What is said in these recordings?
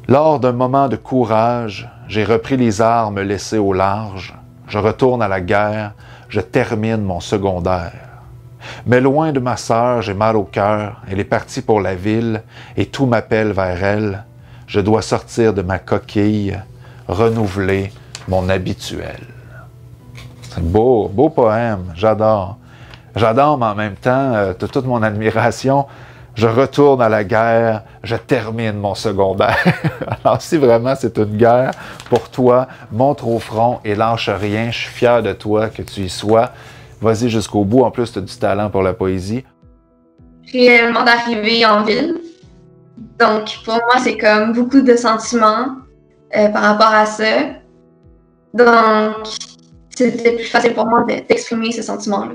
Lors d'un moment de courage, j'ai repris les armes laissées au large. Je retourne à la guerre, je termine mon secondaire. Mais loin de ma sœur, j'ai mal au cœur. Elle est partie pour la ville et tout m'appelle vers elle. Je dois sortir de ma coquille, renouveler mon habituel. C'est beau, beau poème, j'adore. J'adore, mais en même temps, toute mon admiration. Je retourne à la guerre, je termine mon secondaire. Alors si vraiment c'est une guerre pour toi, montre au front et lâche rien. Je suis fier de toi que tu y sois. Vas-y jusqu'au bout. En plus, tu as du talent pour la poésie. Réellement d'arriver en ville. Donc, pour moi, c'est comme beaucoup de sentiments par rapport à ça. Donc, c'était plus facile pour moi d'exprimer ces sentiments-là.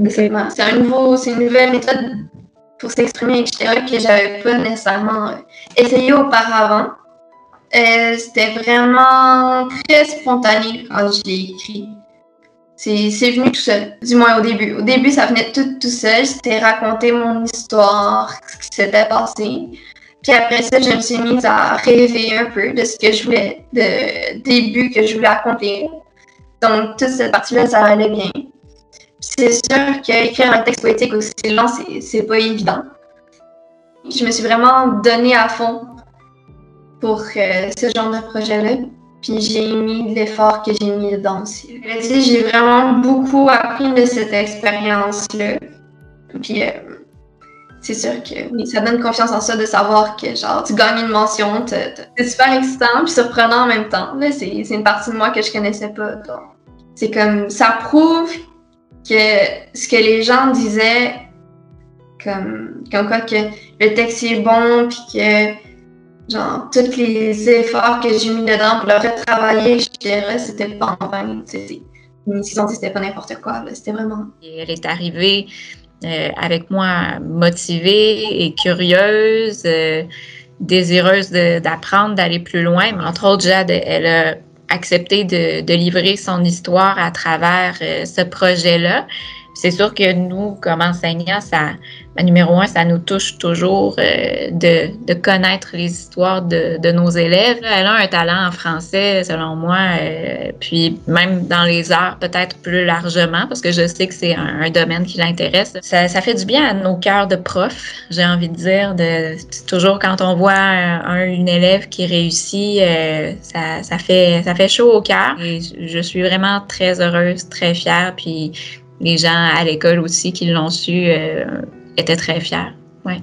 C'est une nouvelle méthode pour s'exprimer, etc., que j'avais pas nécessairement essayé auparavant. C'était vraiment très spontané quand je l'ai écrit. C'est venu tout seul, du moins au début. Au début, ça venait tout seul. C'était raconter mon histoire, ce qui s'était passé. Puis après ça, je me suis mise à rêver un peu de ce que je voulais, de début que je voulais accomplir. Donc, toute cette partie-là, ça allait bien. C'est sûr qu'écrire un texte poétique aussi long, c'est pas évident. Je me suis vraiment donnée à fond pour ce genre de projet-là. Puis j'ai mis l'effort que j'ai mis dedans aussi. J'ai vraiment beaucoup appris de cette expérience-là. Puis c'est sûr que oui, ça donne confiance en ça de savoir que genre tu gagnes une mention, c'est super excitant puis surprenant en même temps. Là, c'est une partie de moi que je connaissais pas. C'est comme ça prouve que ce que les gens disaient, comme quoi que le texte est bon puis que genre, tous les efforts que j'ai mis dedans pour le retravailler, etc., c'était pas en vain. Ils ont dit que c'était pas n'importe quoi, c'était vraiment... Elle est arrivée avec moi motivée et curieuse, désireuse d'apprendre, d'aller plus loin. Mais entre autres, Jade, elle a accepté de livrer son histoire à travers ce projet-là. C'est sûr que nous, comme enseignants, numéro un, ça nous touche toujours de connaître les histoires de nos élèves. Elle a un talent en français, selon moi, puis même dans les arts, peut-être plus largement, parce que je sais que c'est un domaine qui l'intéresse. Ça fait du bien à nos cœurs de profs, j'ai envie de dire. Toujours quand on voit une élève qui réussit, ça fait chaud au cœur. Et je suis vraiment très heureuse, très fière, puis les gens à l'école aussi qui l'ont su étaient très fiers. Ouais.